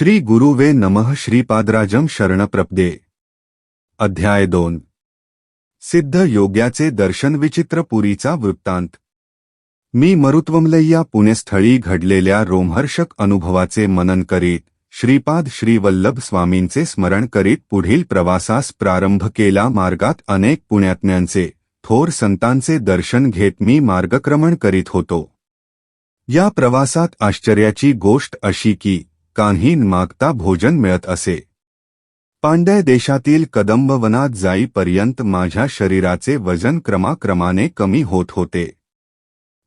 श्री गुरुवे नमः श्रीपादराजम शरणप्रपदे। अध्याय 2। सिद्ध योग्याचे दर्शन विचित्रपुरीचा वृत्तांत। मी मरुत्वमलय्या पुण्यस्थळी घडलेल्या रोमहर्षक अनुभवाचे मनन करीत श्रीपाद श्रीवल्लभ स्वामींचे स्मरण करीत पुढील प्रवासास प्रारंभ केला। मार्गात अनेक पुण्यात्म्यांचे थोर संतांचे दर्शन घेत मी मार्गक्रमण करीत होतो। या प्रवासात आश्चर्याची गोष्ट अशी की कान्ही मागता भोजन मिळत असे। पांड्य देशातील कदंबवनात जाईपर्यंत माझ्या शरीराचे वजन क्रमाक्रमाने कमी होत होते।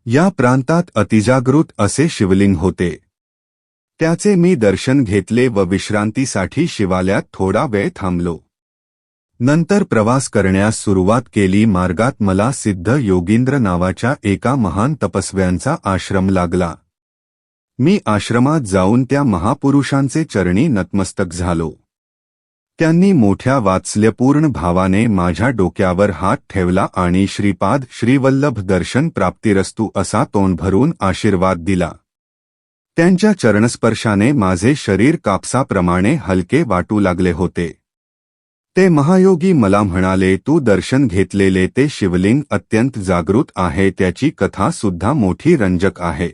या प्रांतात अतिजागृत असे शिवलिंग होते। त्याचे मी दर्शन घेतले व विश्रांतीसाठी शिवालयात थोडा वेळ थांबलो। नंतर प्रवास करण्यास सुरुवात केली। मार्गात मला सिद्ध योगींद्र नावाच्या एका महान तपस्व्यांचा आश्रम लागला। मी आश्रमात जाऊन त्या महापुरुषांचे चरणी नतमस्तक झालो। त्यांनी मोठ्या वात्सल्यपूर्ण भावाने माझ्या डोक्यावर हात ठेवला आणि श्रीपाद श्रीवल्लभ दर्शन प्राप्तिरस्तु असा तोंड भरून आशीर्वाद दिला। त्यांच्या चरणस्पर्शाने माझे शरीर कापसाप्रमाणे हलके वाटू लागले होते। ते महायोगी मला म्हणाले, तू दर्शन घेतलेले ते शिवलिंग अत्यंत जागृत आहे, त्याची कथा सुद्धा मोठी रंजक आहे।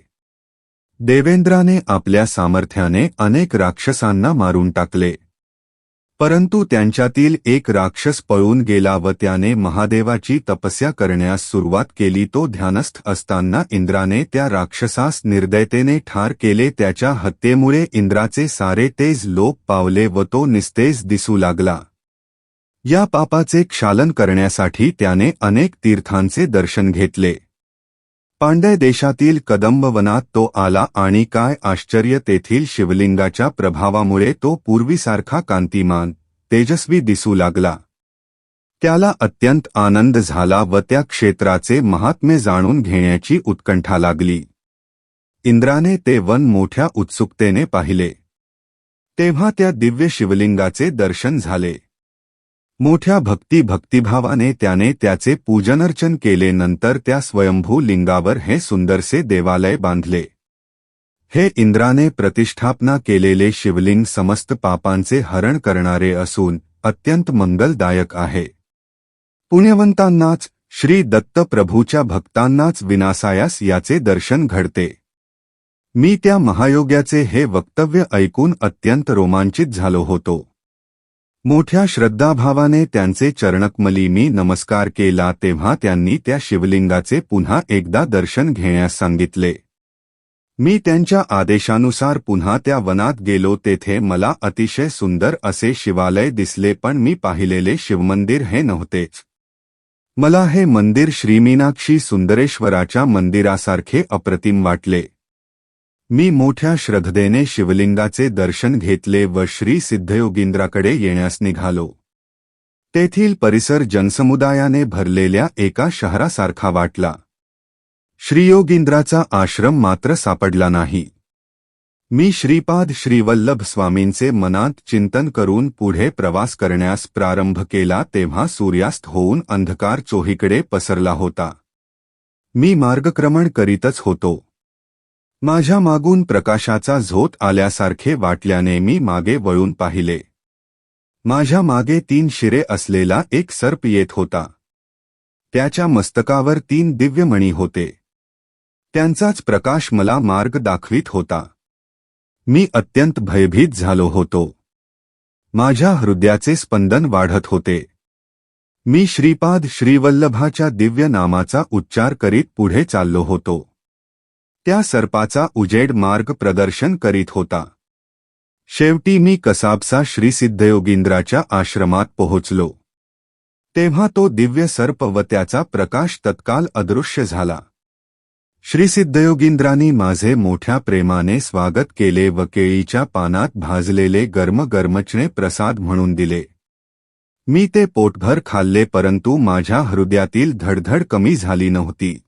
देवेंद्राने आपल्या सामर्थ्याने अनेक राक्षसांना मारून टाकले, परंतु त्यांच्यातील एक राक्षस पळून गेला व त्याने महादेवाची तपस्या करण्यास सुरुवात केली। तो ध्यानस्थ असताना इंद्राने त्या राक्षसास निर्दयतेने ठार केले। त्याच्या हत्येमुळे इंद्राचे सारे तेज लोप पावले व तो निस्तेज दिसू लागला। या पापाचे क्षालन करण्यासाठी त्याने अनेक तीर्थांचे दर्शन घेतले। पांड्य देशातील कदंबवनात तो आला आणि काय आश्चर्य, तेथील शिवलिंगाच्या प्रभावामुळे तो पूर्वीसारखा कांतिमान तेजस्वी दिसू लागला। त्याला अत्यंत आनंद झाला व त्या क्षेत्राचे महात्म्य जाणून घेण्याची उत्कंठा लागली। इंद्राने ते वन मोठ्या उत्सुकतेने पाहिले। तेव्हा त्या दिव्य शिवलिंगाचे दर्शन झाले। मोठ्या भक्तिभावाने त्याने त्याचे पूजनर्चन केले। नंतर त्या स्वयंभू लिंगावर हे सुंदरसे देवालय बांधले। हे इंद्राने प्रतिष्ठापना केलेले शिवलिंग समस्त पापांचे हरण करणारे असून अत्यंत मंगलदायक आहे। पुण्यवंतांनाच, श्री दत्त प्रभूच्या भक्तांनाच विनासायास याचे दर्शन घडते। मी त्या महायोग्याचे हे वक्तव्य ऐकून अत्यंत रोमांचित झालो होतो। मोठ्या श्रद्धाभावाने त्यांचे चरणकमली मी नमस्कार केला। तेव्हा त्यांनी त्या शिवलिंगाचे पुन्हा एकदा दर्शन घेण्यास सांगितले। मी त्यांच्या आदेशानुसार पुन्हा त्या वनात गेलो। तेथे मला अतिशय सुंदर असे शिवालय दिसले, पण मी पाहिलेले शिवमंदिर हे नव्हतेच। मला हे मंदिर श्रीमीनाक्षी सुंदरेश्वराच्या मंदिरासारखे अप्रतिम वाटले। मी मोठ्या श्रद्धेने शिवलिंगाचे दर्शन घेतले व श्री सिद्धयोगींद्राकडे येण्यास निघालो। तेथील परिसर जनसमुदायाने भरलेल्या एका शहरासारखा वाटला। श्रीयोगींद्राचा आश्रम मात्र सापडला नाही। मी श्रीपाद श्रीवल्लभ स्वामींचे मनात चिंतन करून पुढे प्रवास करण्यास प्रारंभ केला। तेव्हा सूर्यास्त होऊन अंधकार चोहीकडे पसरला होता। मी मार्गक्रमण करीतच होतो। माझ्या मागून प्रकाशाचा झोत आल्यासारखे वाटल्याने मी मागे वळून पाहिले। माझ्या मागे 3 शिरे असलेला एक सर्प येत होता। त्याच्या मस्तकावर 3 दिव्य मणी होते। त्यांचाच प्रकाश मला मार्ग दाखवित होता। मी अत्यंत भयभीत झालो होतो। माझ्या हृदयाचे स्पंदन वाढत होते। मी श्रीपाद श्रीवल्लभाच्या दिव्य नामाचा उच्चार करीत पुढे चाललो होतो। त्या सर्पाचा उजेड मार्ग प्रदर्शन करीत होता। शेवटी मी कसाबसा श्री सिद्धयोगींद्राच्या आश्रमात पोहोचलो। तेव्हा तो दिव्य सर्प व त्याचा प्रकाश तत्काल अदृश्य झाला। श्री सिद्धयोगींद्रांनी माझे मोठ्या प्रेमाने स्वागत केले व केळीच्या पानात भाजलेले गरमगरमचणे प्रसाद म्हणून दिले। मी ते पोटभर खाल्ले, परंतु माझ्या हृदयातील धडधड कमी झाली नव्हती।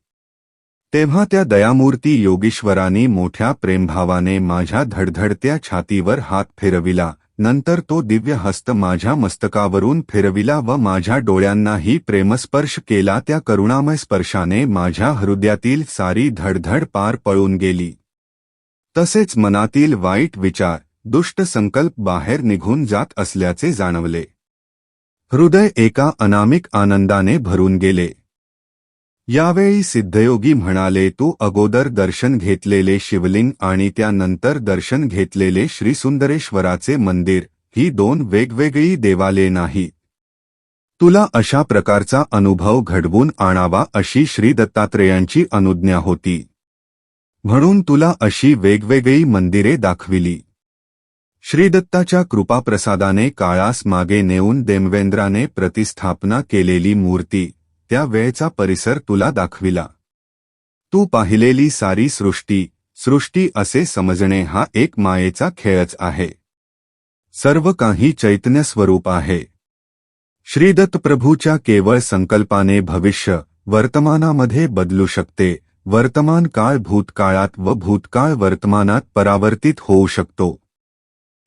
तेव्हा त्या दयामूर्ती योगीश्वरांनी मोठ्या प्रेमभावाने माझ्या धडधडत्या छातीवर हात फिरविला। नंतर तो दिव्य हस्त माझ्या मस्तकावरून फिरविला व माझ्या डोळ्यांनाही प्रेमस्पर्श केला। त्या करुणामय स्पर्शाने माझ्या हृदयातील सारी धडधड पार पळून गेली। तसेच मनातील वाईट विचार, दुष्ट संकल्प बाहेर निघून जात असल्याचे जाणवले. हृदय एका अनामिक आनंदाने भरून गेले. यावेळी सिद्धयोगी म्हणाले, तू अगोदर दर्शन घेतलेले शिवलिंग आणि त्यानंतर दर्शन घेतलेले श्री सुंदरेश्वराचे मंदिर ही दोन वेगवेगळी देवालये नाहीत. तुला अशा प्रकारचा अनुभव घडवून आणावा अशी श्री दत्तात्रेयांची अनुज्ञा होती. म्हणून तुला अशी वेगवेगळी मंदिरे दाखविली. श्रीदत्ताच्या कृपाप्रसादाने काळास मागे नेऊन देवेंद्राने प्रतिस्थापना केलेली मूर्ती, त्या वेळचा परिसर तुला दाखविला. तू पाहिलेली सारी सृष्टी असे समजणे हा एक मायेचा खेळच आहे. सर्व काही चैतन्य स्वरूप आहे. श्रीदत्त प्रभूच्या केवळ संकल्पाने भविष्य वर्तमानामध्ये बदलू शकते. वर्तमान काळ भूतकाळात व भूतकाळ वर्तमानात परावर्तित होऊ शकतो.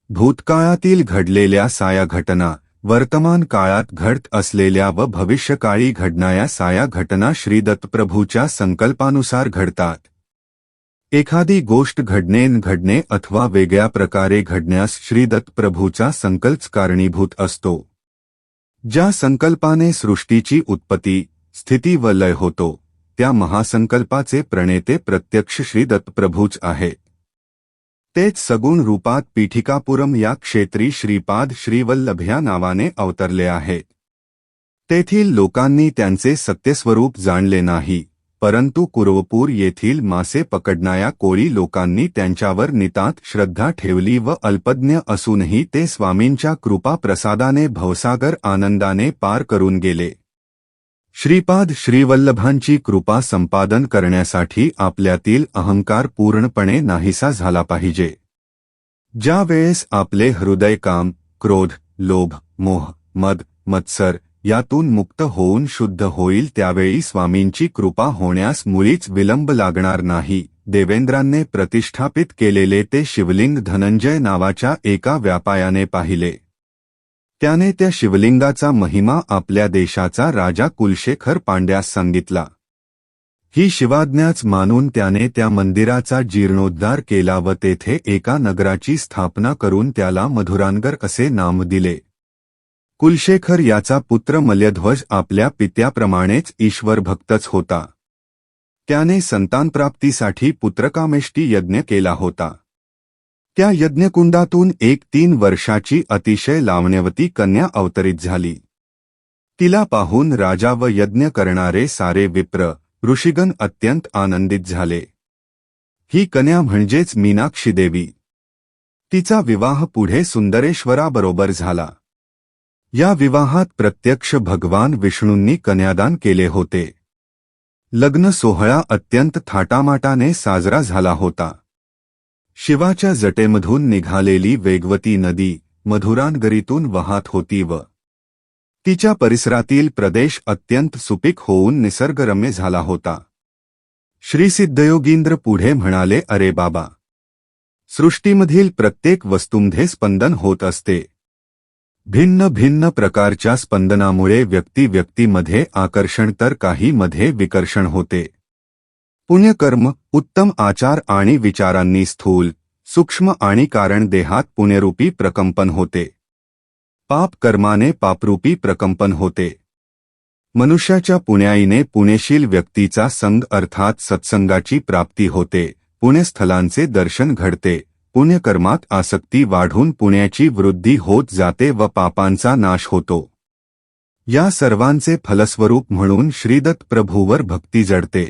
भूतकाळातील घडलेल्या साया घटना वर्तमान काळात घडत असलेल्या व भविष्यकाळी घडणाऱ्या साया घटना श्रीदत्तप्रभूच्या संकल्पानुसार घडतात. एखादी गोष्ट घडणे अथवा वेगळ्या प्रकारे घडण्यास श्रीदत्तप्रभूचा संकल्प कारणीभूत असतो. ज्या संकल्पाने सृष्टीची उत्पत्ती, स्थिती व लय होतो, त्या महासंकल्पाचे प्रणेते प्रत्यक्ष श्रीदत्तप्रभूच आहेत. तेच सगुण रूपात पीठिकापुरम या क्षेत्री श्रीपाद श्रीवल्लभ या नावाने अवतरले आहेत. तेथील लोकांनी त्यांचे सत्यस्वरूप जाणले नाही, परंतु कुरवपूर येथील मासे पकडणाऱ्या कोळी लोकांनी त्यांच्यावर नितांत श्रद्धा ठेवली व अल्पज्ञ असूनही ते स्वामींच्या कृपा प्रसादाने भवसागर आनंदाने पार करून गेले. श्रीपाद श्रीवल्लभांची कृपा संपादन करण्यासाठी आपल्यातील अहंकार पूर्णपणे नाहीसा झाला पाहिजे. ज्या वेळेस आपले हृदय काम, क्रोध, लोभ, मोह, मद, मत्सर यातून मुक्त होऊन शुद्ध होईल त्यावेळी स्वामींची कृपा होण्यास मुळीच विलंब लागणार नाही. देवेंद्रांनी प्रतिष्ठापित केलेले ते शिवलिंग धनंजय नावाच्या एका व्यापायाने पाहिले. त्याने त्या शिवलिंगाचा महिमा आपल्या देशाचा राजा कुलशेखर पांड्यास सांगितला. ही शिवाज्ञाच मानून त्याने त्या मंदिराचा जीर्णोद्धार केला व तेथे एका नगराची स्थापना करून त्याला मधुरानगर असे नाव दिले. कुलशेखर याचा पुत्र मल्यध्वज आपल्या पित्याप्रमाणेच ईश्वरभक्तच होता. त्याने संतानप्राप्तीसाठी पुत्रकामेष्टी यज्ञ केला होता. त्या यज्ञकुंडातून एक 3 वर्षाची अतिशय लावण्यवती कन्या अवतरित झाली. तिला पाहून राजा व यज्ञ करणारे सारे विप्र, ऋषिगण अत्यंत आनंदित झाले. ही कन्या म्हणजेच मीनाक्षी देवी. तिचा विवाह पुढे सुंदरेश्वराबरोबर झाला. या विवाहात प्रत्यक्ष भगवान विष्णूंनी कन्यादान केले होते. लग्न सोहळा अत्यंत थाटामाटाने साजरा झाला होता. शिवाच्या जटेमधून निघालेली वेगवती नदी मधुरानगरीतून वाहत होती व तिच्या परिसरातील प्रदेश अत्यंत सुपीक होऊन निसर्गरम्य झाला होता. श्री सिद्धयोगींद्र पुढे म्हणाले, अरे बाबा, सृष्टीमधील प्रत्येक वस्तूमध्ये स्पंदन होत असते. भिन्न भिन्न प्रकारच्या स्पंदनामुळे व्यक्तीमध्ये आकर्षण तर काही मध्ये विकर्षण होते. पुण्यकर्म, उत्तम आचार आणि विचारांनी स्थूल, सूक्ष्म आणि कारण देहात पुण्यरूपी प्रकंपन होते. पाप कर्माने पापरूपी प्रकंपन होते. मनुष्याच्या पुण्याईने पुण्यशील व्यक्तीचा संग अर्थात सत्संगाची प्राप्ती होते. पुण्यस्थलांचे दर्शन घडते. पुण्यकर्मात आसक्ती वाढून पुण्याची वृद्धी होत जाते व पापांचा नाश होतो. या सर्वांचे फलस्वरूप म्हणून श्रीदत्त प्रभूवर भक्ती जडते.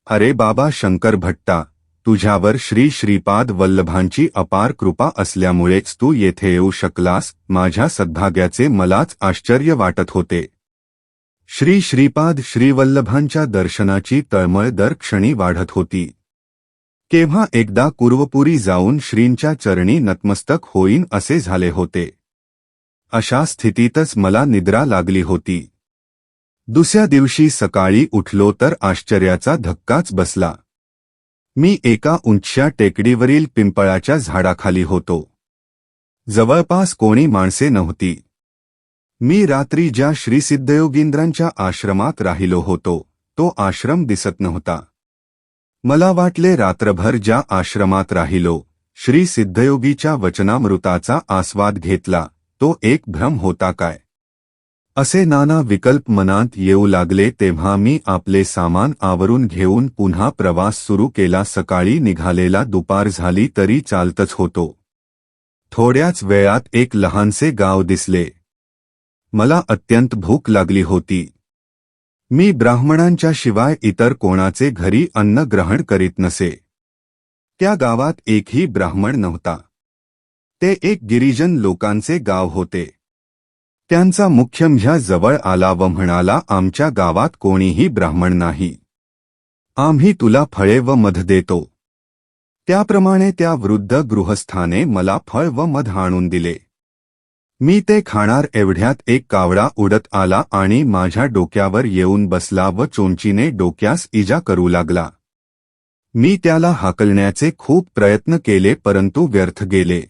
अरे बाबा शंकर भट्टा, तुझ्यावर श्री श्रीपाद वल्लभांची अपार कृपा असल्यामुळेच तू येथे येऊ शकलास. माझ्या सद्भाग्याचे मलाच आश्चर्य वाटत होते. श्री श्रीपाद श्रीवल्लभांच्या दर्शनाची तळमळ दर क्षणी वाढत होती. केव्हा एकदा कुरवपुरी जाऊन श्रींच्या चरणी नतमस्तक होईन असे झाले होते. अशा स्थितीतच मला निद्रा लागली होती. दुसऱ्या दिवशी सकाळी उठलो तर आश्चर्याचा धक्काच बसला. मी एका उंचशा टेकडीवरील पिंपळाच्या झाडाखाली होतो. जवळपास कोणी माणसे नव्हती. मी रात्री ज्या श्री सिद्धयोगींद्रांच्या आश्रमात राहिलो होतो, तो आश्रम दिसत नव्हता. मला वाटले रात्रभर ज्या आश्रमात राहिलो श्री सिद्धयोगीच्या वचनामृताचा आस्वाद घेतला, तो एक भ्रम होता काय? असे नाना विकल्प मनात येऊ लागले तेव्हा मी आपले सामान आवरून घेऊन पुन्हा प्रवास सुरू केला. सकाळी निघालेला दुपार झाली तरी चालतच होतो. थोड्याच वेळात एक लहानसे गाव दिसले. मला अत्यंत भूक लागली होती. मी ब्राह्मणांच्या शिवाय इतर कोणाचे घरी अन्न ग्रहण करीत नसे. त्या गावात एकही ब्राह्मण नव्हता. ते एक गिरिजन लोकांचे गाव होते. त्यांचा मुख्यमंत्री जवळ आला व म्हणाला, आमच्या गावात कोणीही ब्राह्मण नाही. आम्ही तुला फळे व मध देतो. त्याप्रमाणे त्या वृद्ध गृहस्थाने मला फळ व मध आणून दिले. मी ते खाणार एवढ्यात एक कावळा उडत आला आणि माझ्या डोक्यावर येऊन बसला व चोंचीने डोक्यास इजा करू लागला. मी त्याला हाकलण्याचे खूप प्रयत्न केले परंतु व्यर्थ गेले.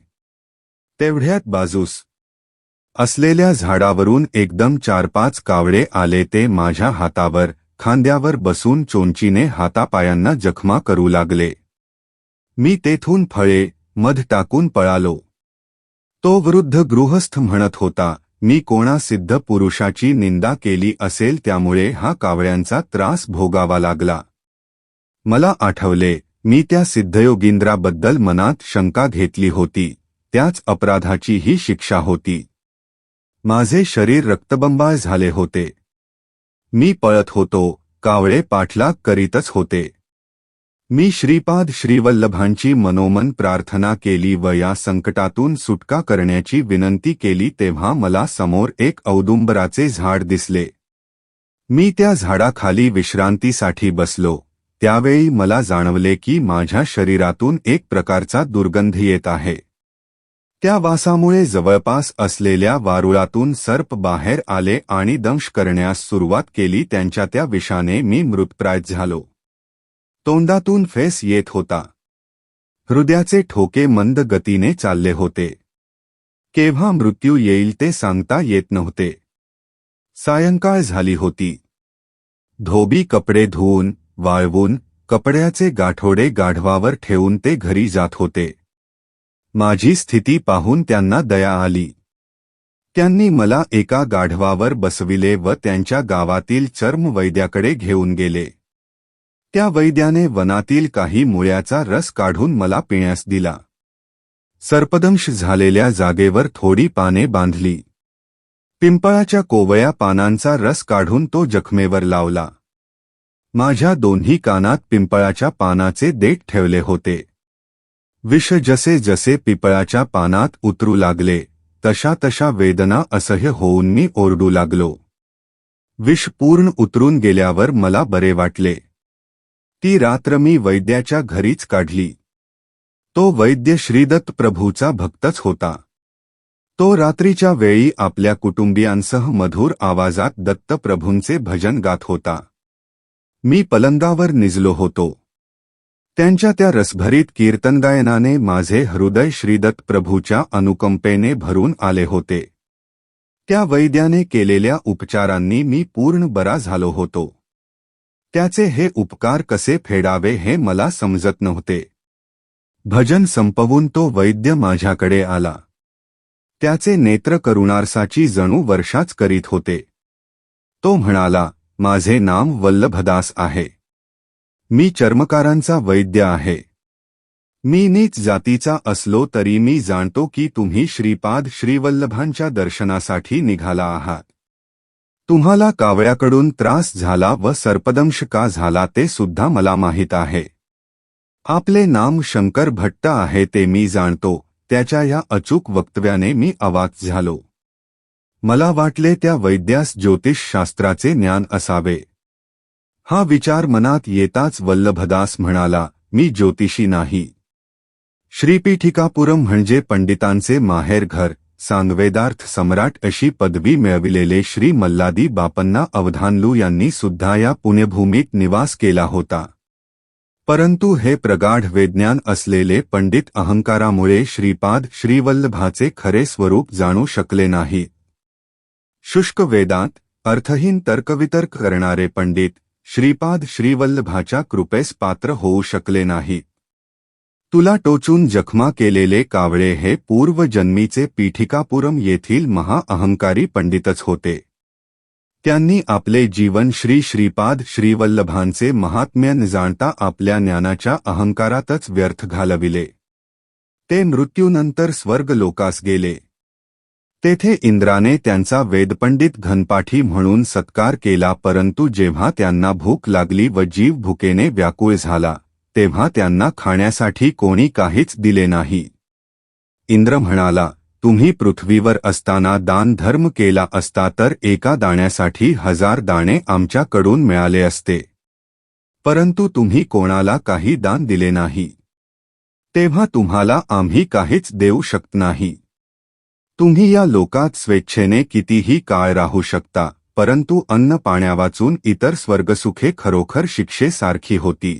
तेवढ्यात बाजूस असलेल्या झाडावरून एकदम 4-5 कावळे आले. ते माझ्या हातावर, खांद्यावर बसून चोंचीने हातापायांना जखमा करू लागले. मी तेथून फळे, मध टाकून पळालो. तो वृद्ध गृहस्थ म्हणत होता, मी कोणा सिद्ध पुरुषाची निंदा केली असेल त्यामुळे हा कावळ्यांचा त्रास भोगावा लागला. मला आठवले, मी त्या सिद्धयोगींद्राबद्दल मनात शंका घेतली होती. त्याच अपराधाची ही शिक्षा होती. माझे शरीर रक्तबंबाळ झाले होते. मी पळत होतो, कावळे पाठलाग करीतच होते. मी श्रीपाद श्रीवल्लभांची मनोमन प्रार्थना केली व या संकटातून सुटका करण्याची विनंती केली तेव्हा मला समोर एक औदुंबराचे झाड दिसले. मी त्या झाडाखाली विश्रांतीसाठी बसलो. त्यावेळी मला जाणवले की माझ्या शरीरातून एक प्रकारचा दुर्गंध येत आहे. त्या वासामुळे जवळपास असलेल्या वारुळातून सर्प बाहेर आले आणि दंश करण्यास सुरुवात केली. त्यांच्या त्या विषाने मी मृतप्राय झालो. तोंडातून फेस येत होता. हृदयाचे ठोके मंद गतीने चालले होते. केव्हा मृत्यू येईल ते सांगता येत नव्हते. सायंकाळ झाली होती. धोबी कपडे धुवून, वाळवून, कपड्याचे गाठोडे गाढवावर ठेवून ते घरी जात होते. माझी स्थिती पाहून त्यांना दया आली. त्यांनी मला एका गाढवावर बसविले व त्यांच्या गावातील चर्मवैद्याकडे घेऊन गेले. त्या वैद्याने वनातील काही मुळ्याचा रस काढून मला पिण्यास दिला. सर्पदंश झालेल्या जागेवर थोडी पाने बांधली. पिंपळाच्या कोवळ्या पानांचा रस काढून तो जखमेवर लावला. माझ्या दोन्ही कानात पिंपळाच्या पानाचे देठ ठेवले होते. विष जसे जसे पिंपळाच्या पानात उतरू लागले तशा तशा वेदना असह्य होऊन मी ओरडू लागलो. विष पूर्ण उतरून गेल्यावर मला बरे वाटले. ती रात्र मी वैद्याच्या घरीच काढली. तो वैद्य श्रीदत्त प्रभूचा भक्तच होता. तो रात्रीच्या वेळी आपल्या कुटुंबियांसह मधुर आवाजात दत्तप्रभूंचे भजन गात होता. मी पलंगावर निजलो होतो. त्यांच्या त्या रसभरीत कीर्तनगायनाने माझे हृदय श्रीदत्त प्रभूच्या अनुकंपेने भरून आले होते. त्या वैद्याने केलेल्या उपचारांनी मी पूर्ण बरा झालो होतो. त्याचे हे उपकार कसे फेडावे हे मला समजत नव्हते. भजन संपवून तो वैद्य माझ्याकडे आला. त्याचे नेत्र करुणारसाची जणू वर्षाच करीत होते. तो म्हणाला, माझे नाम वल्लभदास आहे. मी चर्मकारांचा वैद्य आहे. मी नीच जातीचा असलो तरी मी जाणतो की तुम्ही श्रीपाद श्रीवल्लभांच्या दर्शनासाठी निघाला आहात. तुम्हाला कावळ्याकडून त्रास झाला व सर्पदंश का झाला ते सुद्धा मला माहीत आहे. आपले नाम शंकर भट्ट आहे ते मी जाणतो. त्याच्या या अचूक वक्तव्याने मी अवाक झालो. मला वाटले त्या वैद्यास ज्योतिषशास्त्राचे ज्ञान असावे. हा विचार मनात येताच वल्लभदास म्हणाला, मी ज्योतिषी नाही. श्रीपीठिकापुरम म्हणजे पंडितांचे माहेरघर, सांगवेदार्थ सम्राट अशी पदवी मिळविलेले श्री मल्लादी बापन्ना अवधानलू यांनी सुद्धा या पुण्यभूमीत निवास केला होता. परंतु हे प्रगाढ विज्ञान असलेले पंडित अहंकारामुळे श्रीपाद श्रीवल्लभाचे खरे स्वरूप जाणू शकले नाहीत. शुष्क वेदांत, अर्थहीन तर्कवितर्क करणारे पंडित श्रीपाद श्रीवल्लभाच्या कृपेस पात्र होऊ शकले नाहीत. तुला टोचून जखमा केलेले कावळे हे पूर्वजन्मीचे पीठिकापुरम येथील महाअहंकारी पंडितच होते. त्यांनी आपले जीवन श्री श्रीपाद श्रीवल्लभांचे महात्म्य न जाणता आपल्या ज्ञानाच्या अहंकारातच व्यर्थ घालविले. ते मृत्यूनंतर स्वर्गलोकास गेले. तेथे इंद्राने त्यांचा वेदपंडित घनपाठी म्हणून सत्कार केला, परंतु जेव्हा त्यांना भूक लागली व जीव भुकेने व्याकुळ झाला तेव्हा त्यांना खाण्यासाठी कोणी काहीच दिले नाही. इंद्र म्हणाला, तुम्ही पृथ्वीवर असताना दान धर्म केला असता तर एका दाण्यासाठी 1000 दाणे आमच्याकडून मिळाले असते, परंतु तुम्ही कोणाला काही दान दिले नाही. तेव्हा तुम्हाला आम्ही काहीच देऊ शकत नाही. तुम्ही या लोकात स्वेच्छेने कितीही काळ राहू शकता, परंतु अन्न पाण्यावाचून इतर स्वर्गसुखे खरोखर शिक्षेसारखी होती.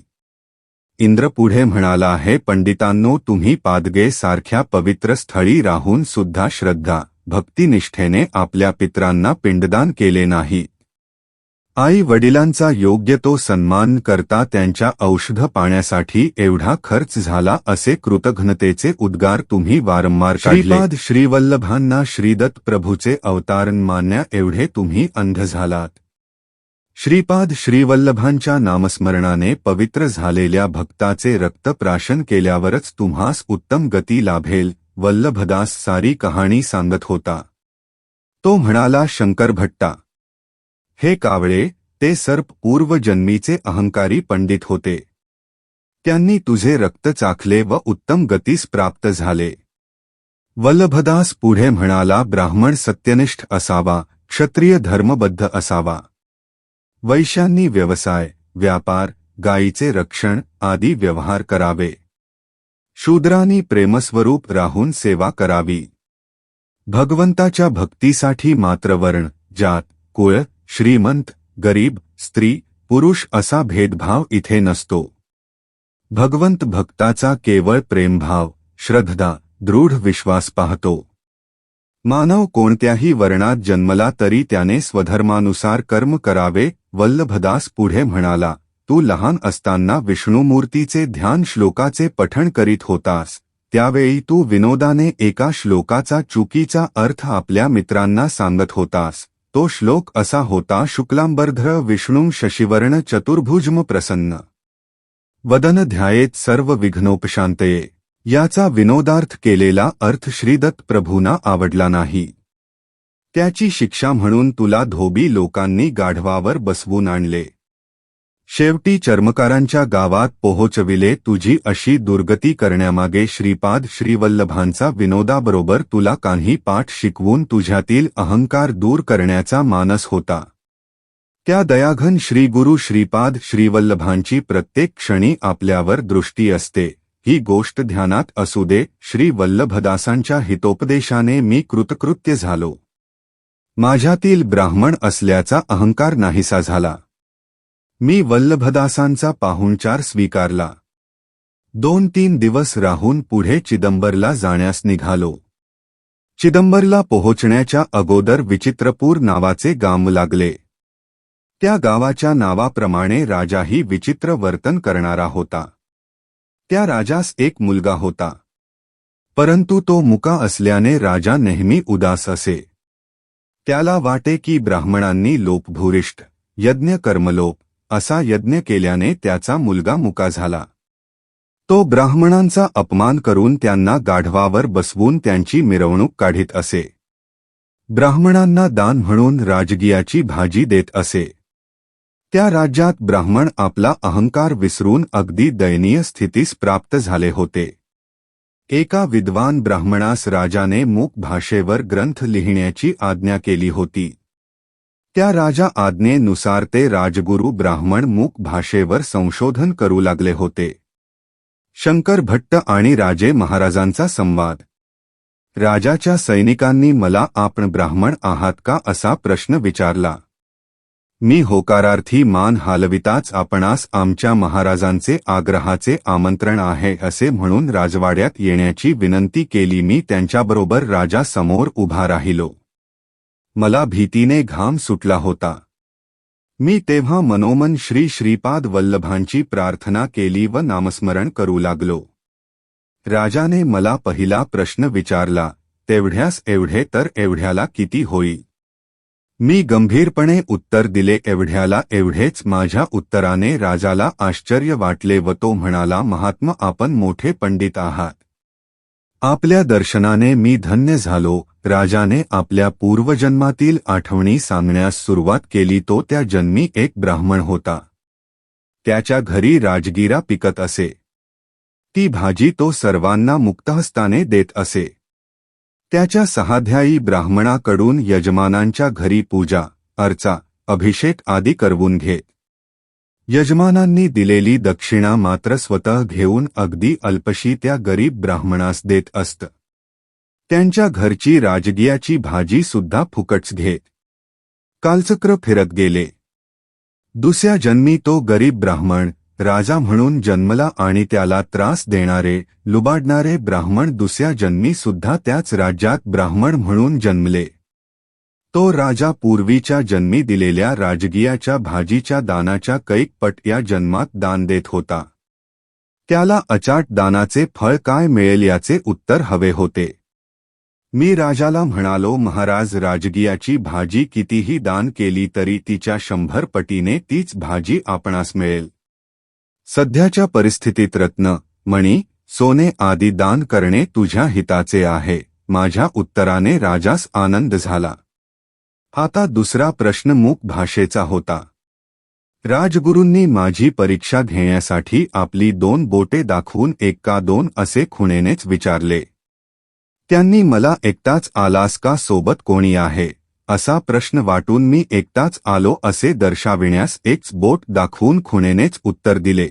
इंद्र पुढे म्हणाला, हे पंडितांनो, तुम्ही पादगे सारख्या पवित्र स्थळी राहून सुद्धा श्रद्धा भक्तिनिष्ठेने आपल्या पितरांना पिंडदान केले नाही. आई वडिलांचा योग्य तो सन्मान करता त्यांच्या औषध पाण्यासाठी एवढा खर्च झाला असे कृतघ्नतेचे उद्गार तुम्ही वारंवार काढले. श्रीपाद श्रीवल्लभांना श्रीदत्त प्रभूचे अवतारण मानण्या एवढे तुम्ही अंध झालात. श्रीपाद श्रीवल्लभांच्या नामस्मरणाने पवित्र झालेल्या भक्ताचे रक्तप्राशन केल्यावरच तुम्हास उत्तम गती लाभेल. वल्लभदास सारी कहाणी सांगत होता. तो म्हणाला, शंकर भट्टा, हे कावळे, ते सर्प पूर्वजन्मीचे अहंकारी पंडित होते. त्यांनी तुझे रक्त चाखले व उत्तम गतीस प्राप्त झाले. वल्लभदास पुढे म्हणाला, ब्राह्मण सत्यनिष्ठ असावा, क्षत्रिय धर्मबद्ध असावा, वैश्यांनी व्यवसाय, व्यापार, गायीचे रक्षण आदी व्यवहार करावे, शूद्रांनी प्रेमस्वरूप राहून सेवा करावी. भगवंताच्या भक्तीसाठी मात्र वर्ण, जात, कुळ, श्रीमंत, गरीब, स्त्री, पुरुष असा भेदभाव इथे नसतो. भगवंत भक्ताचा केवळ प्रेमभाव, श्रद्धा, दृढ विश्वास पाहतो. मानव कोणत्याही वर्णात जन्मला तरी त्याने स्वधर्मानुसार कर्म करावे. वल्लभदास पुढे म्हणाला, तू लहान असताना विष्णुमूर्तीचे ध्यान श्लोकाचे पठण करीत होतास. त्यावेळी तू विनोदाने एका श्लोकाचा चुकीचा अर्थ आपल्या मित्रांना सांगत होतास. तो श्लोक असा होता, शुक्लांबरधर विष्णुं शशिवर्ण चतुर्भुजम प्रसन्न वदन ध्यायेत सर्व विघ्नोपशांतये. याचा विनोदार्थ केलेला अर्थ श्रीदत्त प्रभूंना आवडला नाही. त्याची शिक्षा म्हणून तुला धोबी लोकांनी गाढवावर बसवून आणले. शेवटी चर्मकारांच्या गावात पोहोचविले. तुझी अशी दुर्गती करण्यामागे श्रीपाद श्रीवल्लभांचा विनोदाबरोबर तुला काही पाठ शिकवून तुझ्यातील अहंकार दूर करण्याचा मानस होता. त्या दयाघन श्रीगुरु श्रीपाद श्रीवल्लभांची प्रत्येक क्षणी आपल्यावर दृष्टी असते, ही गोष्ट ध्यानात असू दे. श्री वल्लभदासांच्या हितोपदेशाने मी कृतकृत्य झालो. माझ्यातील ब्राह्मण असल्याचा अहंकार नाहीसा झाला. मी वल्लभदासांचा पाहुणचार स्वीकारला. 2-3 दिवस राहून पुढे चिदंबरला जाण्यास निघालो. चिदंबरला पोहोचण्याच्या अगोदर विचित्रपूर नावाचे गाव लागले. त्या गावाच्या नावाप्रमाणे राजाही विचित्र वर्तन करणारा होता. त्या राजास एक मुलगा होता, परंतु तो मुका असल्याने राजा नेहमी उदास असे. त्याला वाटे की ब्राह्मणांनी लोपभूरिष्ठ यज्ञ कर्मलोप असा यज्ञ केल्याने त्याचा मुलगा मुका झाला. तो ब्राह्मणांचा अपमान करून त्यांना गाढवावर बसवून त्यांची मिरवणूक काढीत असे. ब्राह्मणांना दान म्हणून राजगियाची भाजी देत असे. त्या राज्यात ब्राह्मण आपला अहंकार विसरून अगदी दयनीय स्थितीस प्राप्त झाले होते. एका विद्वान ब्राह्मणास राजाने मूक भाषेवर ग्रंथ लिहिण्याची आज्ञा केली होती. त्या राजा आज्ञेनुसार ते राजगुरू ब्राह्मण मूक भाषेवर संशोधन करू लागले होते. शंकर भट्ट आणि राजे महाराजांचा संवाद. राजाच्या सैनिकांनी मला आपण ब्राह्मण आहात का असा प्रश्न विचारला. मी होकारार्थी मान हालविताच आपणास आमच्या महाराजांचे आग्रहाचे आमंत्रण आहे असे म्हणून राजवाड्यात येण्याची विनंती केली. मी त्यांच्याबरोबर राजासमोर उभा राहिलो. मला भीतीने घाम सुटला होता. मी तेव्हा मनोमन श्री श्रीपाद वल्लभांची प्रार्थना केली व नामस्मरण करू लागलो. राजाने मला पहिला प्रश्न विचारला, तेवढ्यास एवढे तर एवढ्याला किती होईल? मी गंभीरपणे उत्तर दिले, एवढ्याला एवढेच. माझ्या उत्तराने राजाला आश्चर्य वाटले व तो म्हणाला, महात्मा, आपण मोठे पंडित आहात. आपल्या दर्शनाने मी धन्य झालो. राजाने आपल्या पूर्वजन्मातील आठवणी सांगण्यास सुरुवात केली. तो त्या जन्मी एक ब्राह्मण होता. त्याच्या घरी राजगिरा पिकत असे. ती भाजी तो सर्वांना मुक्तहस्ताने देत असे. त्याच्या सहाध्यायी ब्राह्मणाकडून यजमानांच्या घरी पूजा, अर्चा, अभिषेक आदी करवून घेत. यजमानांनी दिलेली दक्षिणा मात्र स्वतः घेऊन अगदी अल्पशी त्या गरीब ब्राह्मणास देत असत. त्यांच्या घरची राजगियाची भाजी सुद्धा फुकटच घेत. कालचक्र फिरत गेले. दुसऱ्या जन्मी तो गरीब ब्राह्मण राजा म्हणून जन्मला आणि त्याला त्रास देणारे, लुबाडणारे ब्राह्मण दुसऱ्या जन्मी सुद्धा त्याच राज्यात ब्राह्मण म्हणून जन्मले. तो राजा पूर्वीच्या जन्मी दिलेल्या राजगियाच्या भाजीच्या दानाच्या कैक पट या जन्मात दान देत होता. त्याला अचाट दानाचे फळ काय मिळेल याचे उत्तर हवे होते. मी राजाला म्हणालो, महाराज, राजगियाची भाजी कितीही दान केली तरी तिच्या 100 पटीने तीच भाजी आपणास मिळेल. सध्याच्या परिस्थितीत रत्न, मणी, सोने आदी दान करणे तुझ्या हिताचे आहे. माझ्या उत्तराने राजास आनंद झाला. आता दुसरा प्रश्न मूक भाषेचा होता. राजगुरूंनी माझी परीक्षा घेण्यासाठी आपली 2 बोटे दाखवून 1 का 2 असे खुणेनेच विचारले. त्यांनी मला एकटाच आलास का सोबत कोणी आहे असा प्रश्न वाटून मी एकटाच आलो असे दर्शविण्यास 1 बोट दाखवून खुणेनेच उत्तर दिले.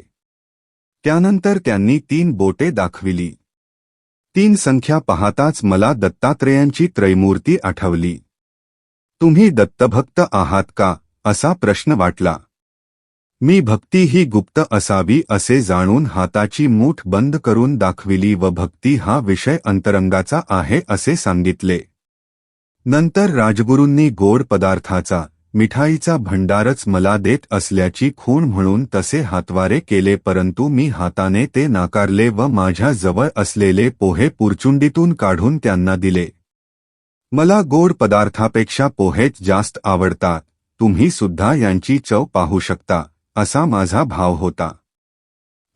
त्यानंतर त्यांनी 3 बोटे दाखविली. 3 संख्या पाहताच मला दत्तात्रेयांची त्रैमूर्ती आठवली. तुम्ही दत्तभक्त आहात का असा प्रश्न वाटला. मी भक्ती ही गुप्त असावी असे जाणून हाताची मूठ बंद करून दाखविली व भक्ती हा विषय अंतरंगाचा आहे असे सांगितले. नंतर राजगुरूंनी गोड पदार्थाचा, मिठाईचा भंडारच मला देत असल्याची खूण म्हणून तसे हातवारे केले, परंतु मी हाताने ते नाकारले व माझ्या जवळ असलेले पोहे पुरचुंडीतून काढून त्यांना दिले. मला गोड पदार्थापेक्षा पोहेच जास्त आवडतात. तुम्ही सुद्धा यांची चव पाहू शकता असा माझा भाव होता.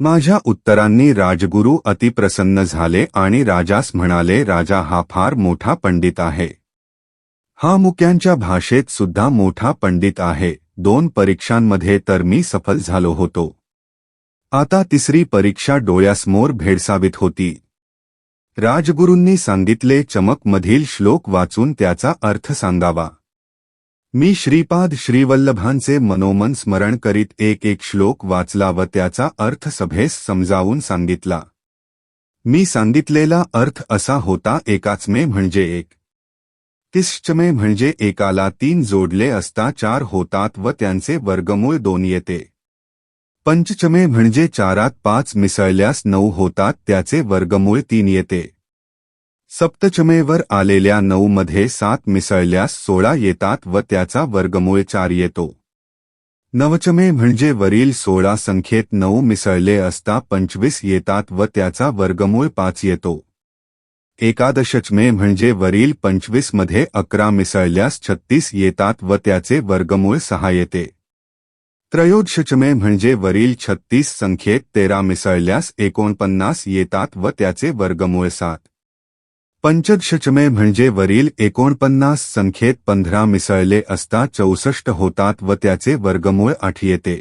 माझ्या उत्तरांनी राजगुरू अतिप्रसन्न झाले आणि राजास म्हणाले, राजा हा फार मोठा पंडित आहे. हा मुक्यांच्या भाषेत सुद्धा मोठा पंडित आहे. 2 परीक्षांमध्ये तर मी सफल झालो होतो. आता तिसरी परीक्षा डोळ्यासमोर भेडसावीत होती. राजगुरूंनी सांगितले, चमक मधील श्लोक वाचून त्याचा अर्थ सांगावा. मी श्रीपाद श्रीवल्लभांचे मनोमन स्मरण करीत एक श्लोक वाचला व त्याचा अर्थ सभेस समजावून सांगितला. मी सांगितलेला अर्थ असा होता, एकाचमे म्हणजे 1, तिश्चमे म्हणजे एकाला 3 जोडले असता 4 होतात व त्यांचे वर्गमूळ 2 येते. पंचचमे म्हणजे 4त 5 मिसळल्यास 9 होतात, त्याचे वर्गमूळ 3 येते. सप्तचमेवर आलेल्या 9 मध्ये 7 मिसळल्यास 16 येतात व त्याचा वर्गमूळ 4 येतो. नवचमे म्हणजे वरील 16 संख्येत 9 मिसळले असता 25 येतात व त्याचा वर्गमूळ 5 येतो. एकादशचमे म्हणजे वरील 25 मध्ये 11 मिसळल्यास 36 येतात व त्याचे वर्गमूळ 6 येते. त्रयोदशचमे म्हणजे वरील 36 संख्येत 13 मिसळल्यास 49 येतात व त्याचे वर्गमूळ 7. पंचदशचमे म्हणजे वरील 49 संख्येत 15 मिसळले असता 64 होतात व त्याचे वर्गमूळ 8 येते.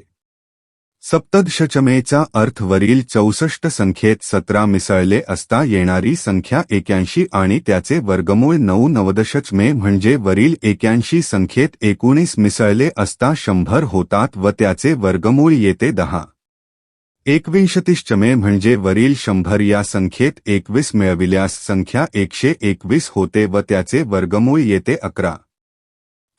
सप्तदशचमेचा अर्थ वरील 64 संख्येत 17 मिसळले असता येणारी संख्या 81 आणि त्याचे वर्गमूळ 9. नवदशचमे म्हणजे वरील 81 संख्येत 19 मिसळले असता 100 होतात व त्याचे वर्गमूळ येते 10. एकविंशतिश्चमे म्हणजे वरील 100 या संख्येत 21 मिळविल्यास संख्या 121 होते व त्याचे वर्गमूळ येते 11.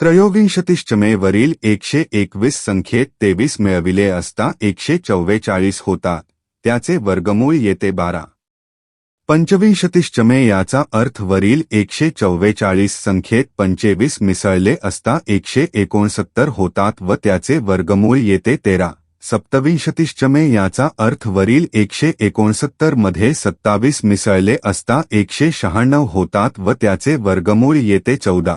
त्रयोविंशतिश्चमे वरील 121 संख्येत 23 मिळविले असता 144 होतात, त्याचे वर्गमूळ येते 12. पंचविंशतिश्चमे याचा अर्थ वरील 144 संख्येत 25 मिसळले असता 169 होतात व त्याचे वर्गमूळ येते 13. सप्तविंशतिश्चमे याचा अर्थ वरील 169 मध्ये 27 मिसळले असता 196 होतात व त्याचे वर्गमूळ येते 14.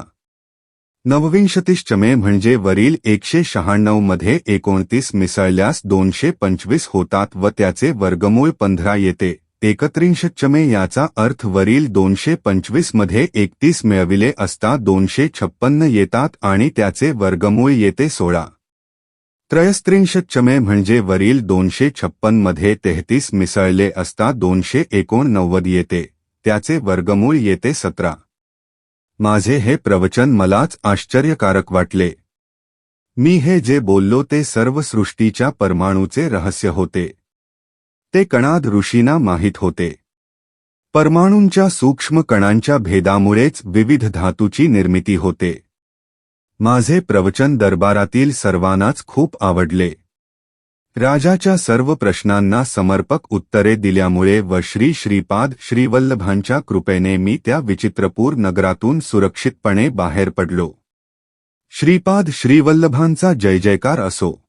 नवविंशतिश्चमे म्हणजे वरील 196 मध्ये 29 मिसळल्यास 225 होतात व त्याचे वर्गमूळ 15 येते. 31चमे याचा अर्थ वरील 225 मध्ये 31 मिळविले असता 256 येतात आणि त्याचे वर्गमूळ येते 16. त्रयस्त्रिंशच्चमे म्हणजे वरील 256 मध्ये 33 मिसळले असता 289 येते, त्याचे वर्गमूळ येते 17. माझे हे प्रवचन मलाच आश्चर्यकारक वाटले. मी हे जे बोललो ते सर्व सृष्टीच्या परमाणूचे रहस्य होते. ते कणाद ऋषींना माहीत होते. परमाणूंच्या सूक्ष्म कणांच्या भेदामुळेच विविध धातूची निर्मिती होते. माझे प्रवचन दरबारातील सर्वांनाच खूप आवडले. राजाच्या सर्व प्रश्नांना समर्पक उत्तरे दिल्यामुळे व श्री श्रीपाद श्रीवल्लभांच्या कृपेने मी त्या विचित्रपूर नगरातून सुरक्षितपणे बाहेर पडलो. श्रीपाद श्रीवल्लभांचा जय जयकार असो.